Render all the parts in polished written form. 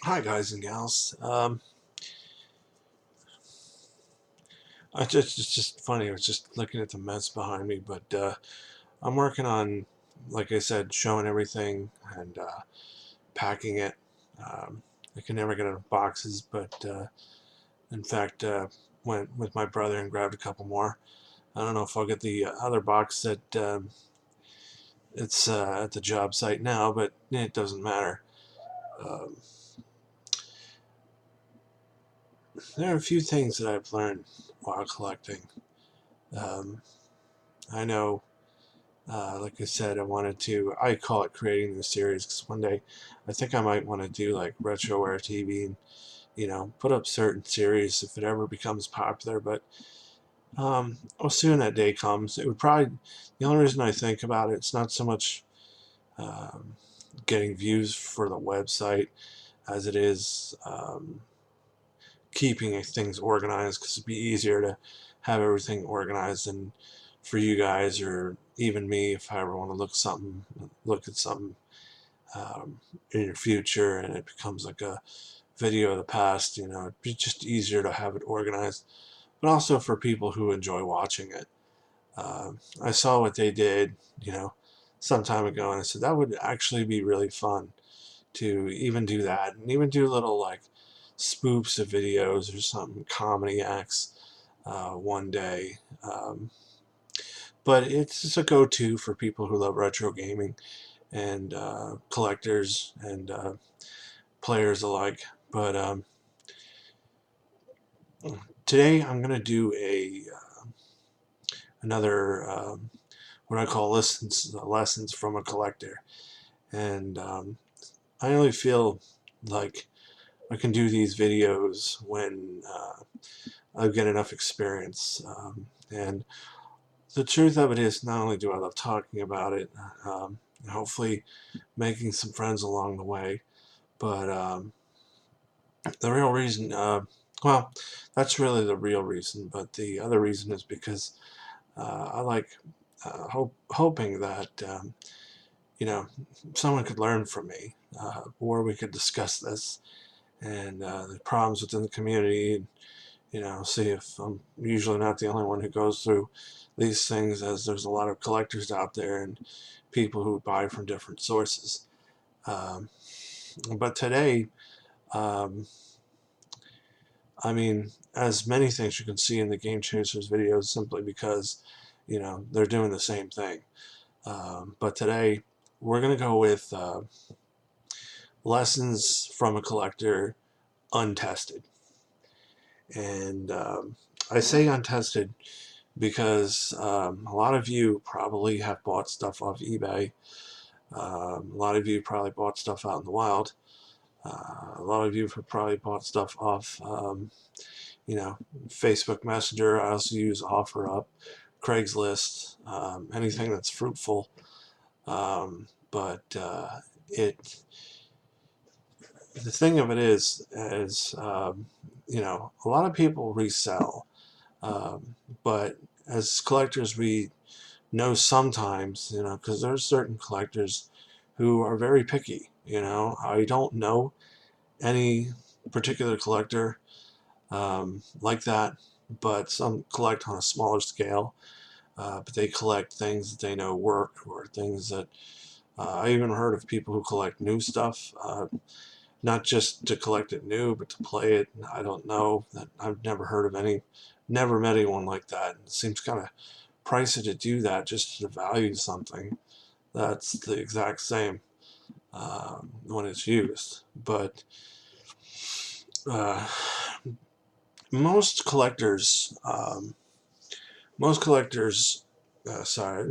Hi guys and gals. It's just funny. I was just looking at the mess behind me, but I'm working on, like I said, showing everything and packing it. I can never get enough boxes, but in fact, went with my brother and grabbed a couple more. I don't know if I'll get the other box that it's at the job site now, but it doesn't matter. Um, there are a few things that I've learned while collecting. Um, I know. Like I said, I call it creating the series because one day I think I might want to do like retroware TV and, put up certain series if it ever becomes popular. But well, soon that day comes. It would probably, the only reason I think about it's not so much um, getting views for the website as it is keeping things organized because it'd be easier to have everything organized than for you guys or even me if I ever want to look at something in your future and it becomes like a video of the past. It'd be just easier to have it organized, but also for people who enjoy watching it. I saw what they did, you know, some time ago, and I said that would actually be really fun to even do that and even do little like spoofs of videos or something, comedy acts one day. But it's just a go-to for people who love retro gaming and collectors and players alike. But today I'm going to do another what I call lessons from a collector, and I only feel like I can do these videos when I get enough experience. And the truth of it is, not only do I love talking about it, and hopefully making some friends along the way, but the real reason, well, that's really the real reason, but the other reason is because I like hoping that, you know, someone could learn from me, or we could discuss this and the problems within the community, and, see if I'm usually not the only one who goes through these things, as there's a lot of collectors out there and people who buy from different sources. Um, but today, um, I mean, as many things you can see in the Game Chasers videos simply because, they're doing the same thing. But today, we're going to go with lessons from a collector untested. And I say untested because a lot of you probably have bought stuff off eBay. A lot of you probably bought stuff out in the wild. A lot of you have probably bought stuff off you know, Facebook Messenger. I also use OfferUp, Craigslist, anything that's fruitful. But it, the thing of it is a lot of people resell, but as collectors, we know sometimes, because there's certain collectors who are very picky. I don't know any particular collector like that, but some collect on a smaller scale. But they collect things that they know work, or things that I even heard of people who collect new stuff, not just to collect it new, but to play it. I don't know. That I've never heard of any, never met anyone like that. It seems kind of pricey to do that just to value something that's the exact same when it's used. But uh, most collectors, most collectors, sorry,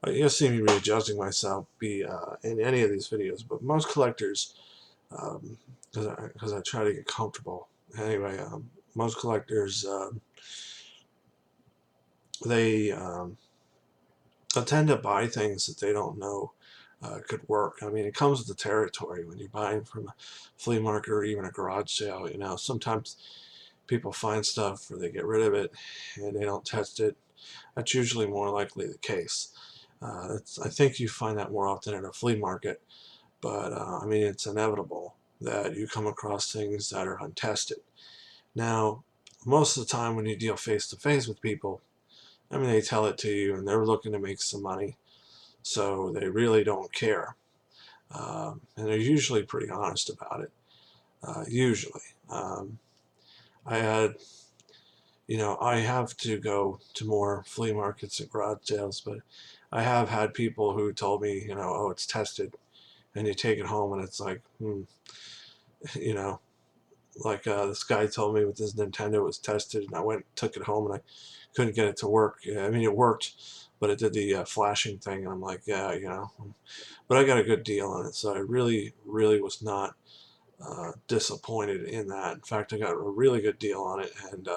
you'll see me readjusting myself be in any of these videos, but most collectors, because I try to get comfortable. Anyway, most collectors, they tend to buy things that they don't know could work. I mean, it comes with the territory when you're buying from a flea market or even a garage sale. Sometimes people find stuff or they get rid of it and they don't test it. That's usually more likely the case. I think you find that more often at a flea market, but I mean, it's inevitable. that you come across things that are untested. Now, most of the time when you deal face to face with people, I mean, they tell it to you and they're looking to make some money, so they really don't care. And they're usually pretty honest about it, usually. I had, I have to go to more flea markets and garage sales, but I have had people who told me, oh, it's tested, and you take it home and it's like, you know, like this guy told me with his Nintendo it was tested, and I went took it home and I couldn't get it to work. Yeah, I mean, it worked, but it did the flashing thing, and I'm like, yeah, but I got a good deal on it, so I really, really was not disappointed in that. In fact, I got a really good deal on it, and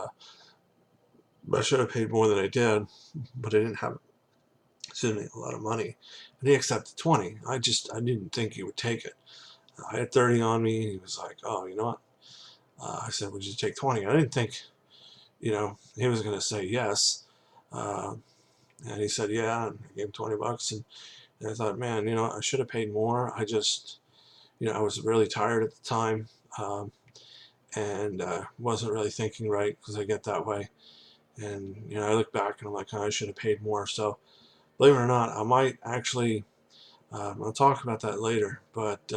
I should have paid more than I did, but I didn't have, excuse me, a lot of money. And he accepted 20. I didn't think he would take it. I had 30 on me, and he was like, oh, you know what? I said, would you take 20? I didn't think, he was going to say yes. Uh, and he said, yeah, and I gave him 20 bucks. And I thought, man, I should have paid more. I just, I was really tired at the time. And wasn't really thinking right, because I get that way. And I look back and I'm like, oh, I should have paid more. So believe it or not, I might actually, I'll talk about that later, but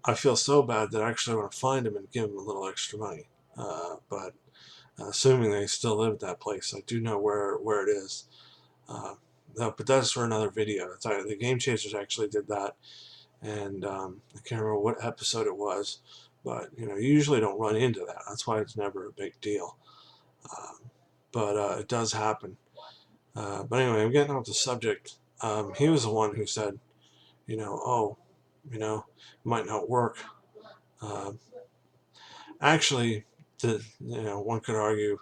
I feel so bad that I actually want to find him and give him a little extra money. But assuming they still live at that place, I do know where it is. No, but that's for another video. The Game Chasers actually did that, and I can't remember what episode it was, but you usually don't run into that. That's why it's never a big deal. But it does happen. But anyway, I'm getting off the subject. He was the one who said, oh, it might not work. Uh, actually, one could argue,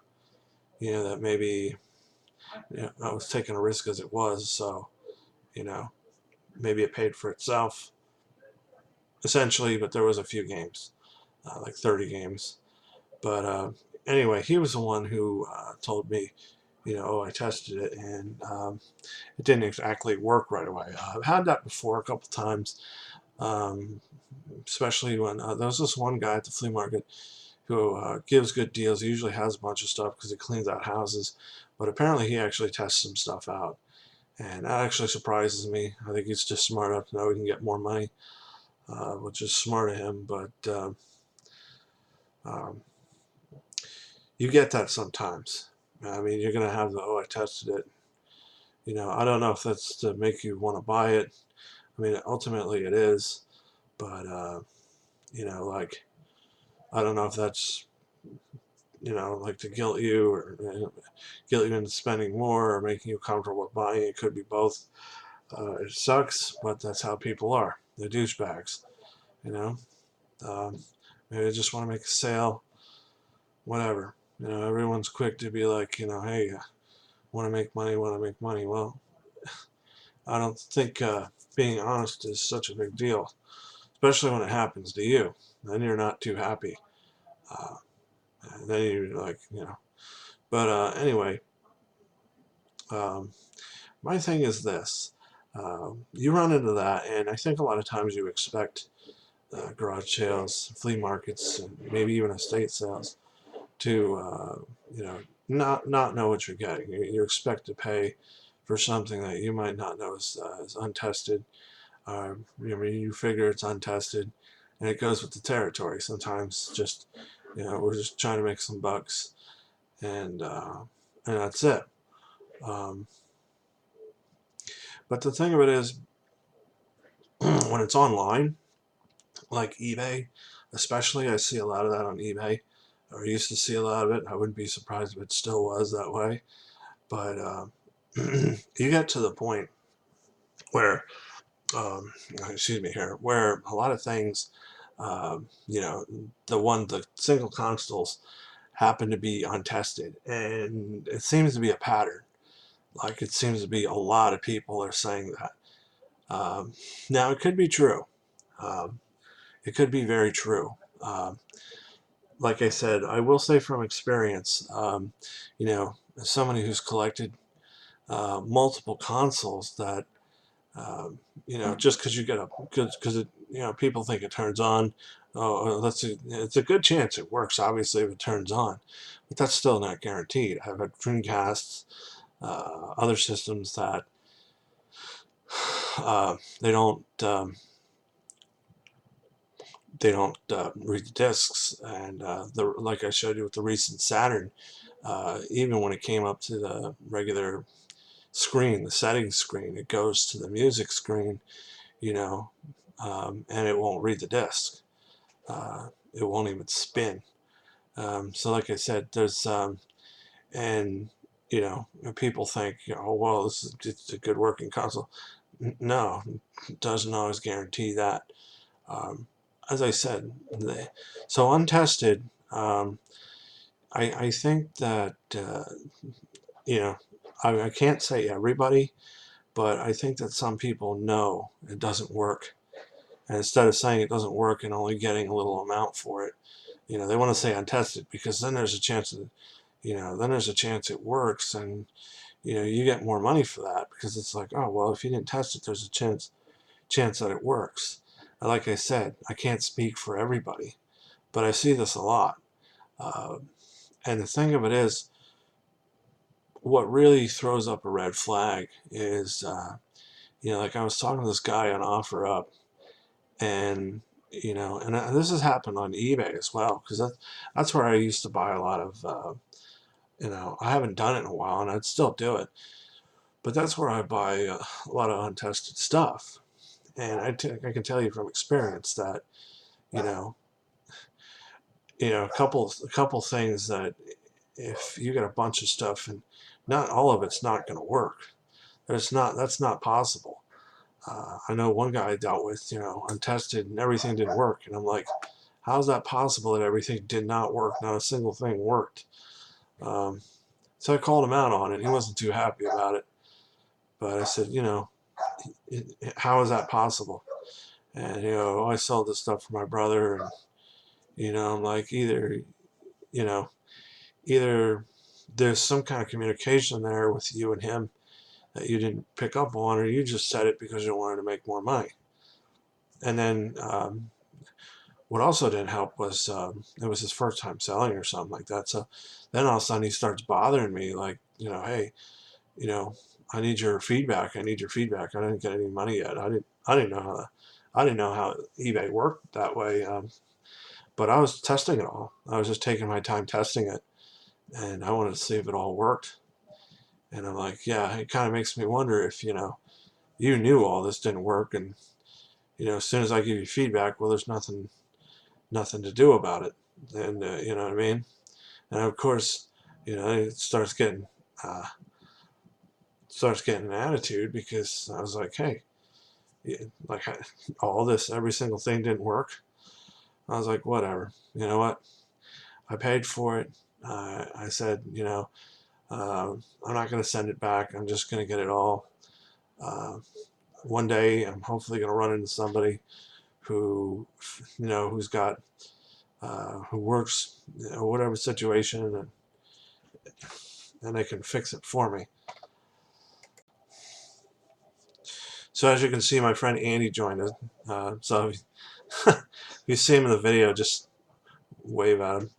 that maybe I was taking a risk as it was, so you know, maybe it paid for itself essentially. But there was a few games, like 30 games. But anyway, he was the one who told me, oh, I tested it, and it didn't exactly work right away. I've had that before a couple times, um, especially when there was this one guy at the flea market who gives good deals. He usually has a bunch of stuff because he cleans out houses, but apparently he actually tests some stuff out, and that actually surprises me. I think he's just smart enough to know he can get more money, which is smart of him. But um, you get that sometimes. I mean, you're gonna have the, oh, I tested it. I don't know if that's to make you want to buy it. I mean, ultimately it is, but like, I don't know if that's like to guilt you, or guilt you into spending more, or making you comfortable with buying. It could be both. It sucks, but that's how people are. They're douchebags, you know. Um, Maybe they just want to make a sale, whatever. Everyone's quick to be like, hey, want to make money, want to make money. Well, I don't think being honest is such a big deal, especially when it happens to you. Then you're not too happy. Uh, then you're like, But anyway, um, my thing is this. You run into that, and I think a lot of times you expect garage sales, flea markets, and maybe even estate sales to, not know what you're getting. You expect to pay for something that you might not know is untested. You figure it's untested, and it goes with the territory. Sometimes just, we're just trying to make some bucks, and that's it. Um, but the thing of it is, when it's online, like eBay, especially, I see a lot of that on eBay, or used to see a lot of it. I wouldn't be surprised if it still was that way. But you get to the point where, excuse me here, where a lot of things, the single consoles happen to be untested, and it seems to be a pattern. Like, it seems to be a lot of people are saying that. Now, it could be true. Um, it could be very true. Like I said, I will say from experience, as somebody who's collected multiple consoles, that just because you get because people think it turns on. Oh, it's a good chance it works, obviously, if it turns on, but that's still not guaranteed. I've had Dreamcasts, other systems that they don't read the discs, and like I showed you with the recent Saturn, even when it came up to the regular screen, the settings screen, it goes to the music screen, you know, and it won't read the disc. It won't even spin. So like I said, there's and people think, oh well, this is it's a good working console. No, it doesn't always guarantee that. Um, as I said, so Untested. I think that you know I can't say everybody, but I think that some people know it doesn't work, and instead of saying it doesn't work and only getting a little amount for it, they want to say untested, because then there's a chance that then there's a chance it works, and you get more money for that, because it's like, oh well, if you didn't test it, there's a chance that it works. And like I said, I can't speak for everybody, but I see this a lot. Uh, and the thing of it is, what really throws up a red flag is, like I was talking to this guy on OfferUp, and this has happened on eBay as well, because that's where I used to buy a lot of. I haven't done it in a while, and I'd still do it, but that's where I buy a lot of untested stuff. And I can tell you from experience that you know a couple things that if you get a bunch of stuff and not all of it's not going to work. That's not possible. I know one guy I dealt with, untested, and everything didn't work, and I'm like, how's that possible that everything did not work? Not a single thing worked. So I called him out on it. He wasn't too happy about it, but I said, how is that possible? And I sold this stuff for my brother, and I'm like, you know either there's some kind of communication there with you and him that you didn't pick up on, or you just said it because you wanted to make more money. And then what also didn't help was it was his first time selling or something like that. So then all of a sudden he starts bothering me, like, hey, you know, I need your feedback. I need your feedback. I didn't get any money yet. I didn't know how eBay worked that way. But I was testing it all. I was just taking my time testing it, and I wanted to see if it all worked. And I'm like, yeah, it kind of makes me wonder if, you knew all this didn't work, and, as soon as I give you feedback, well, there's nothing to do about it. And, you know what I mean? And of course, it uh, starts getting an attitude, because I was like, hey, like all this, every single thing didn't work. I was like, whatever. You know what? I paid for it. I said, I'm not going to send it back. I'm just going to get it all. Uh, One day, I'm hopefully going to run into somebody who, who's got, who works, whatever situation, and they can fix it for me. So as you can see, my friend Andy joined us. So if you see him in the video, just wave at him.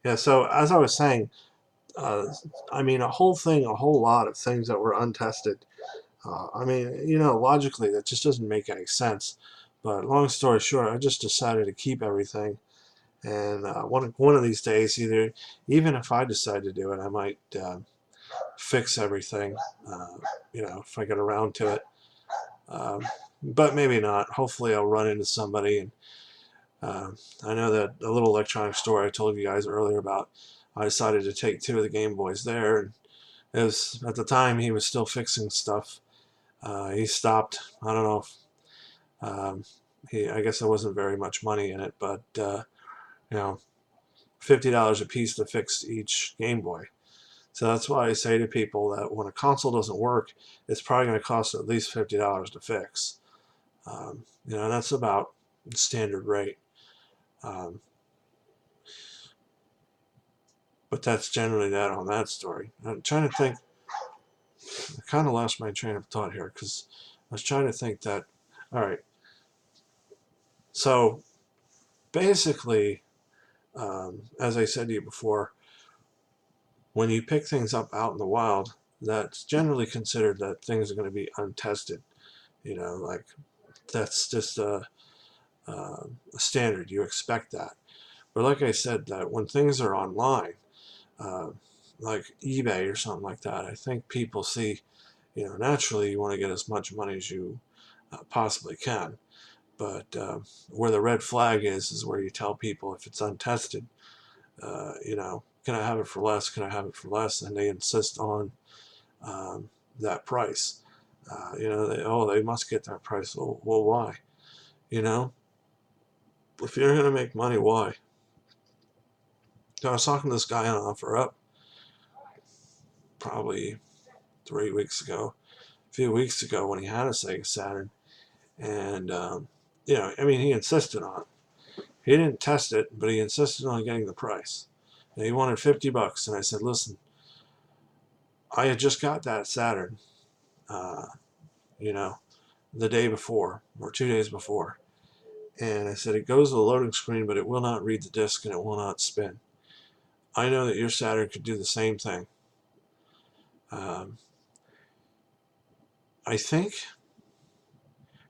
Yeah, so as I was saying, uh, I mean, a whole lot of things that were untested. I mean, logically, that just doesn't make any sense. But long story short, I just decided to keep everything. And one of these days, even if I decide to do it, I might fix everything, if I get around to it. Um, but maybe not. Hopefully I'll run into somebody. And I know that the little electronic store I told you guys earlier about, I decided to take 2 of the Game Boys there. And at the time, he was still fixing stuff. He stopped. I don't know if I guess there wasn't very much money in it, but you know, $50 a piece to fix each Game Boy. So that's why I say to people that when a console doesn't work, it's probably going to cost at least $50 to fix. That's about standard rate. Um, but that's generally that on that story. I'm trying to think. I kind of lost my train of thought here, because was trying to think that, all right, so basically, as I said to you before, when you pick things up out in the wild, that's generally considered that things are going to be untested. Like that's just a standard. You expect that. But like I said, that when things are online, uh, like eBay or something like that, I think people see, naturally you want to get as much money as you possibly can. But where the red flag is where you tell people if it's untested, can I have it for less? Can I have it for less? And they insist on um, that price. They must get that price. Well, why? You know, if you're going to make money, why? So I was talking to this guy on OfferUp probably 3 weeks ago, a few weeks ago when he had a Sega Saturn, and I mean, he insisted on it. He didn't test it, but he insisted on getting the price. And he wanted $50, and I said, listen, I had just got that Saturn, uh, you know, the day before or 2 days before. And I said, it goes to the loading screen, but it will not read the disc and it will not spin. I know that your Saturn could do the same thing. Um, I think,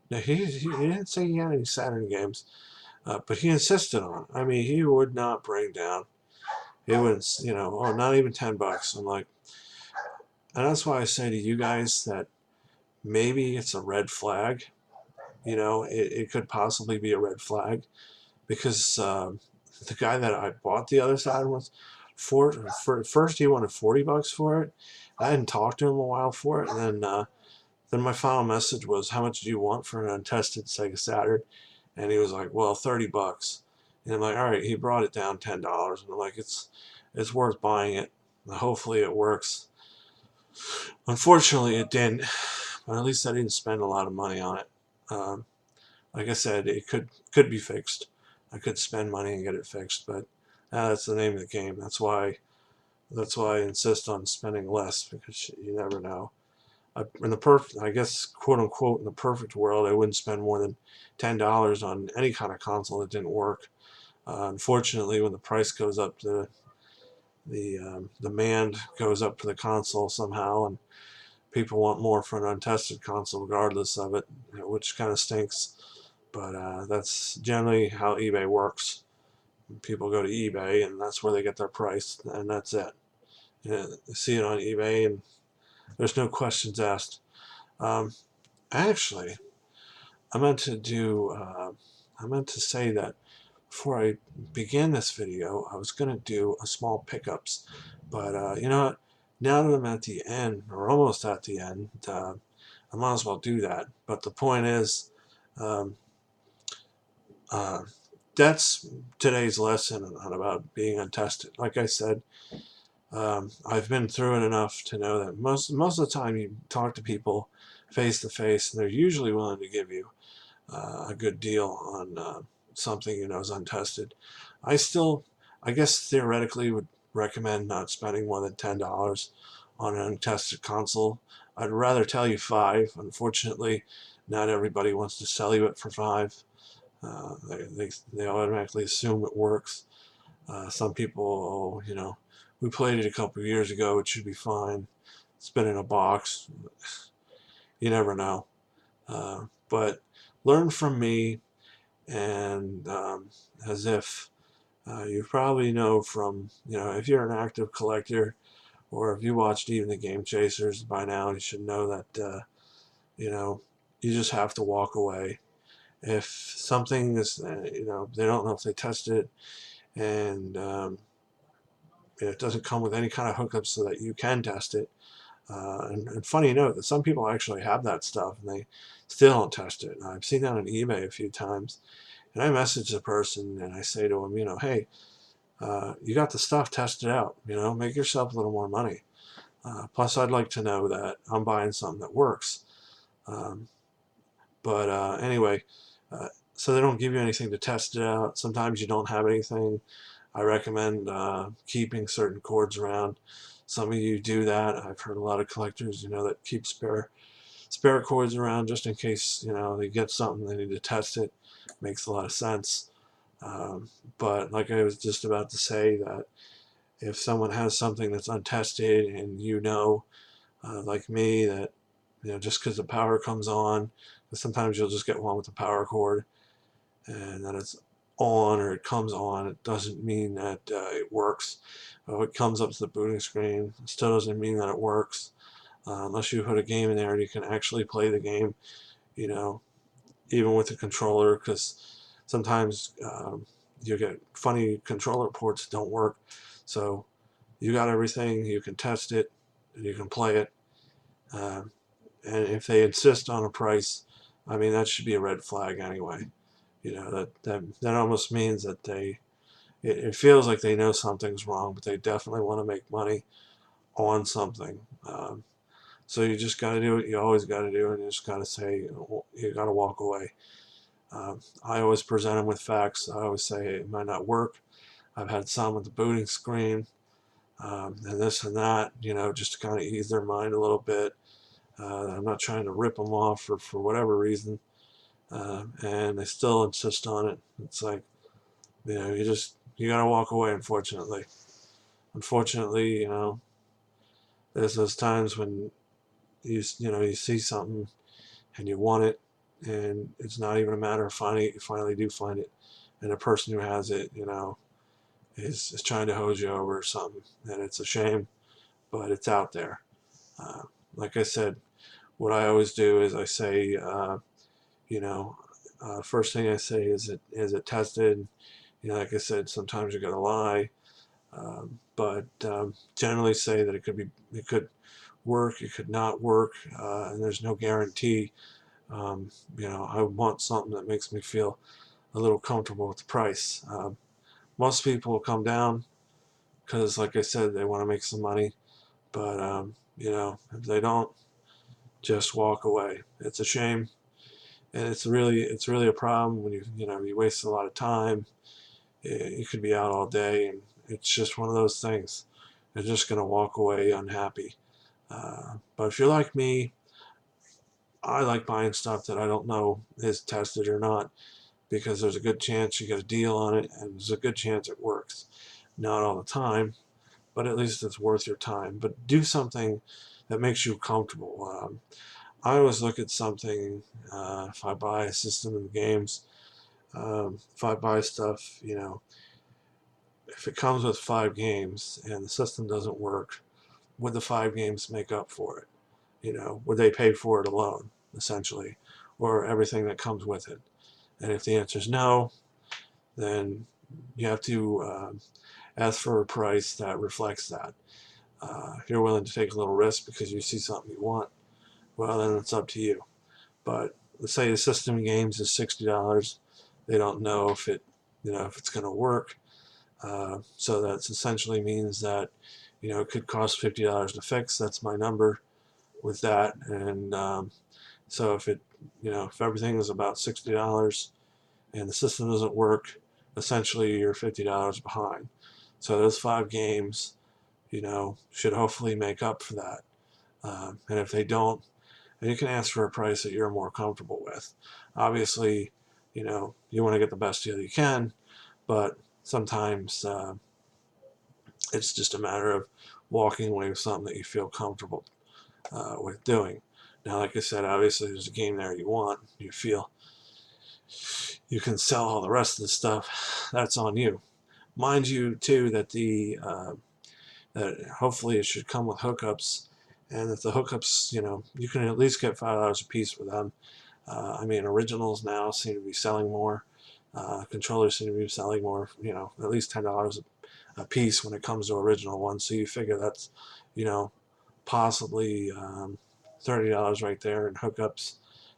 now he didn't say he had any Saturn games, but he insisted on it. I mean, he would not bring down, he wouldn't, oh, not even $10. I'm like, and that's why I say to you guys that maybe it's a red flag. It could possibly be a red flag because the guy that I bought the other side was for first he wanted $40 for it. I hadn't talked to him a while for it, and then my final message was, "How much do you want for an untested Sega Saturn?" And he was like, "Well, $30." And I'm like, "All right." He brought it down $10, and I'm like, "It's worth buying it. Hopefully it works." Unfortunately, it didn't. But at least I didn't spend a lot of money on it. Um, like I said, it could be fixed. I could spend money and get it fixed, but that's the name of the game. That's why I insist on spending less, because you never know. I guess, quote unquote, in the perfect world, I wouldn't spend more than $10 on any kind of console that didn't work. Unfortunately, when the price goes up, the demand goes up for the console somehow, and people want more for an untested console regardless of it, which kind of stinks. But that's generally how eBay works. People go to eBay, and that's where they get their price, and that's it. They see it on eBay, and there's no questions asked. Um, Actually, I meant to do. I meant to say that before I began this video, I was going to do a small pickups, but you know what? Now that I'm at the end, or almost at the end, I might as well do that. But the point is, um, uh, that's today's lesson on about being untested. Like I said, I've been through it enough to know that most of the time you talk to people face to face, and they're usually willing to give you a good deal on something is untested. I still, I guess theoretically, would recommend not spending more than $10 on an untested console. I'd rather tell you five. Unfortunately, not everybody wants to sell you it for five. They automatically assume it works. Some people, we played it a couple of years ago. It should be fine. It's been in a box. You never know. But learn from me, and as if you probably know from, if you're an active collector, or if you watched even the Game Chasers by now, you should know that, you know, you just have to walk away. If something is, they don't know if they tested it, and it doesn't come with any kind of hookups so that you can test it. And funny note that some people actually have that stuff and they still don't test it. I've seen that on eBay a few times. And I message the person and I say to them, hey, you got the stuff, test it out. Make yourself a little more money. Plus, I'd like to know that I'm buying something that works. Um, but anyway, so they don't give you anything to test it out. Sometimes you don't have anything. I recommend keeping certain cords around. Some of you do that. I've heard a lot of collectors, that keep spare spare cords around just in case, they get something, they need to test it. Makes a lot of sense. But like I was just about to say, that if someone has something that's untested and like me, that just because the power comes on, sometimes you'll just get one with the power cord and then it's on or it comes on, it doesn't mean that it works. It comes up to the booting screen, it still doesn't mean that it works, unless you put a game in there and you can actually play the game, you know, even with the controller, because sometimes you get funny controller ports that don't work. So you got everything, you can test it, and you can play it. Um, and if they insist on a price, I mean, that should be a red flag anyway. That almost means that it feels like they know something's wrong, but they definitely want to make money on something. So you just got to do what you always got to do, and you just got to say, you got to walk away. I always present them with facts. I always say, hey, it might not work. I've had some with the booting screen, and this and that, just to kind of ease their mind a little bit. I'm not trying to rip them off for whatever reason, and they still insist on it. It's like, you gotta walk away. Unfortunately, there's those times when you see something and you want it, and it's not even a matter of finding it. You finally do find it, and the person who has it, is trying to hose you over or something, and it's a shame, but it's out there. Uh, like I said, what I always do is I say, you know, first thing I say is it tested? Like I said, sometimes you gotta lie, but generally say that it could work, it could not work, and there's no guarantee. I want something that makes me feel a little comfortable with the price. Most people will come down because, like I said, they want to make some money, but if they don't, just walk away. It's a shame, and it's really a problem when you waste a lot of time. You could be out all day, and it's just one of those things. You're just gonna walk away unhappy. But if you're like me, I like buying stuff that I don't know is tested or not, because there's a good chance you get a deal on it, and there's a good chance it works. Not all the time, but at least it's worth your time. But do something that makes you comfortable. I always look at something, if I buy a system in games, if I buy stuff, if it comes with 5 games and the system doesn't work, would the 5 games make up for it? Would they pay for it alone, essentially, or everything that comes with it? And if the answer is no, then you have to ask for a price that reflects that. If you're willing to take a little risk because you see something you want, well, then it's up to you. But let's say the system games is $60. They don't know if it's going to work. So that essentially means that, it could cost $50 to fix. That's my number with that. And so if everything is about $60 and the system doesn't work, essentially you're $50 behind. So those 5 games, should hopefully make up for that. And if they don't, then you can ask for a price that you're more comfortable with. Obviously, you want to get the best deal you can, but sometimes it's just a matter of walking away with something that you feel comfortable with doing. Now, like I said, obviously there's a game there you want, you feel you can sell all the rest of the stuff, that's on you. Mind you, too, that hopefully it should come with hookups, and that the hookups, you can at least get $5 a piece with them. I mean, originals now seem to be selling more. Controllers seem to be selling more, at least $10 a piece when it comes to original ones. So you figure that's, possibly $30 right there in hookups.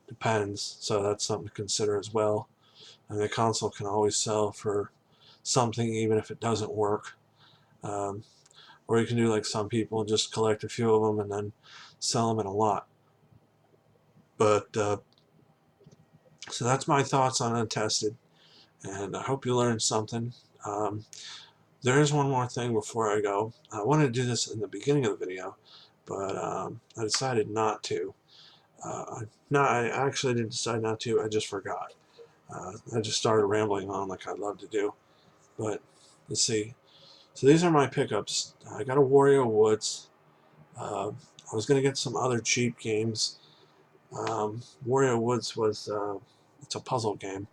Depends. So that's something to consider as well. And the console can always sell for something even if it doesn't work. Um, or you can do like some people and just collect a few of them and then sell them in a lot. But so that's my thoughts on Untested, and I hope you learned something. Um, there is one more thing before I go. I wanted to do this in the beginning of the video, but I decided not to. No, I actually didn't decide not to. I just forgot. I just started rambling on like I'd love to do. But let's see. So these are my pickups. I got a Wario Woods. I was going to get some other cheap games. Wario Woods was it's a puzzle game.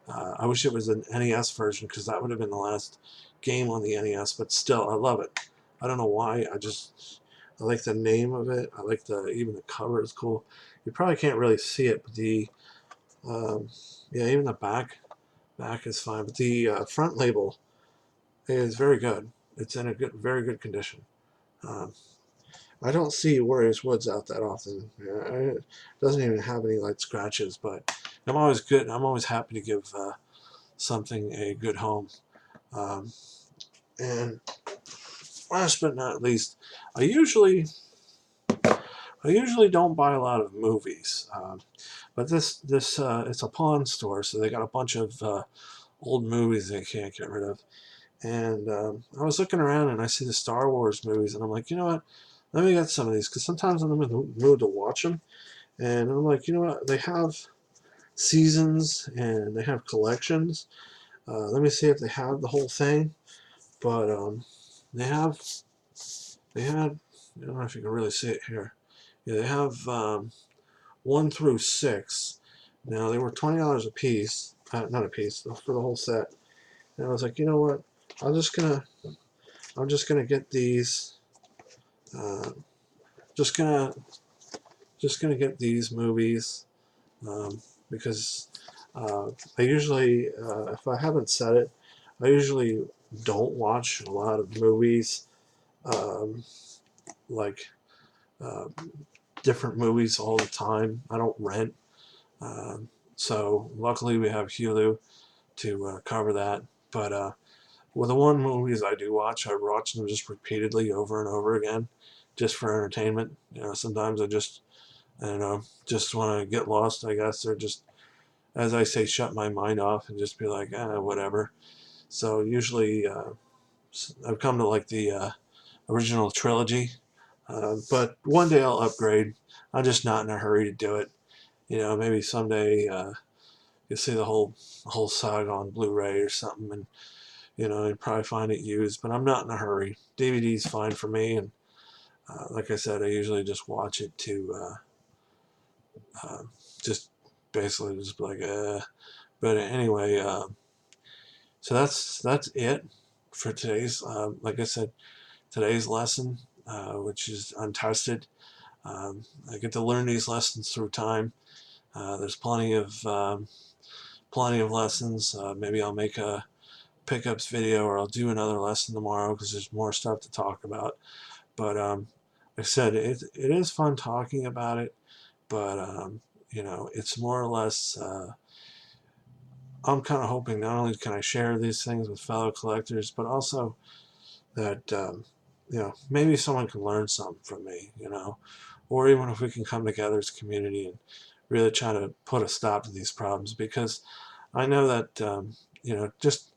I wish it was an NES version because that would have been the last game on the NES. But still, I love it. I don't know why. I like the name of it. I like even the cover is cool. You probably can't really see it, but um, yeah, even the back is fine. But the front label is very good. It's in a very good condition. Um, I don't see Warriors Woods out that often. Yeah, it doesn't even have any like scratches, but I'm always good. I'm always happy to give something a good home. Um, and last but not least, I usually I usually don't buy a lot of movies, but this it's a pawn store, so they got a bunch of old movies they can't get rid of. And I was looking around and I see the Star Wars movies, and I'm like, you know what? Let me get some of these because sometimes I'm in the mood to watch them. And I'm like, you know what? They have seasons and they have collections. Let me see if they have the whole thing. But they have, they had, I don't know if you can really see it here. Yeah, they have 1 through 6. Now they were $20 a piece, not a piece, for the whole set. And I was like, you know what? I'm just gonna, I'm just gonna get these. Uh, just gonna, just gonna get these movies because I usually, if I haven't said it, I usually don't watch a lot of movies, um, like uh, different movies all the time. I don't rent. Um, so luckily we have Hulu to cover that. But with the one movies I do watch, I watch them just repeatedly over and over again, just for entertainment. You know, sometimes I don't know, just want to get lost, I guess, or just, as I say, shut my mind off and just be like, whatever. So usually I've come to like the original trilogy, but one day I'll upgrade. I'm just not in a hurry to do it. You know, maybe someday you'll see the whole saga on Blu-ray or something, and you know, you'd probably find it used. But I'm not in a hurry. DVD's fine for me, and like I said, I usually just watch it to uh, just basically just be like, But anyway, so that's it for today's. Like I said, today's lesson, which is untested. I get to learn these lessons through time. There's plenty of lessons. Maybe I'll make a pickups video, or I'll do another lesson tomorrow because there's more stuff to talk about. But like I said, it is fun talking about it. But you know, it's more or less. I'm kind of hoping not only can I share these things with fellow collectors, but also that you know, maybe someone can learn something from me. You know, or even if we can come together as a community and really try to put a stop to these problems, because I know that you know, just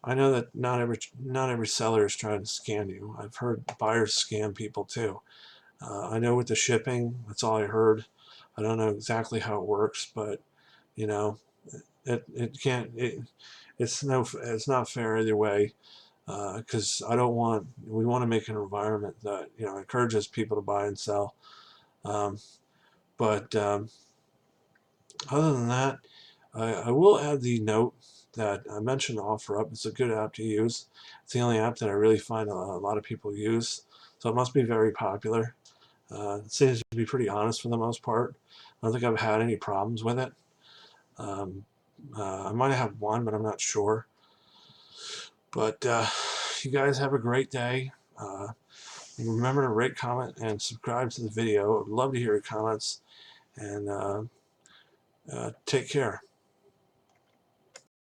I know that not every seller is trying to scam you. I've heard buyers scam people too. I know with the shipping, that's all I heard. I don't know exactly how it works, but you know, it can't it's not fair either way, because we want to make an environment that, you know, encourages people to buy and sell. Um, but other than that, I will add the note that I mentioned, OfferUp. It's a good app to use. It's the only app that I really find a lot of people use, so it must be very popular. It seems to be pretty honest for the most part. I don't think I've had any problems with it. Um, I might have one, but I'm not sure. But you guys have a great day. Remember to rate, comment, and subscribe to the video. I'd love to hear your comments, and take care.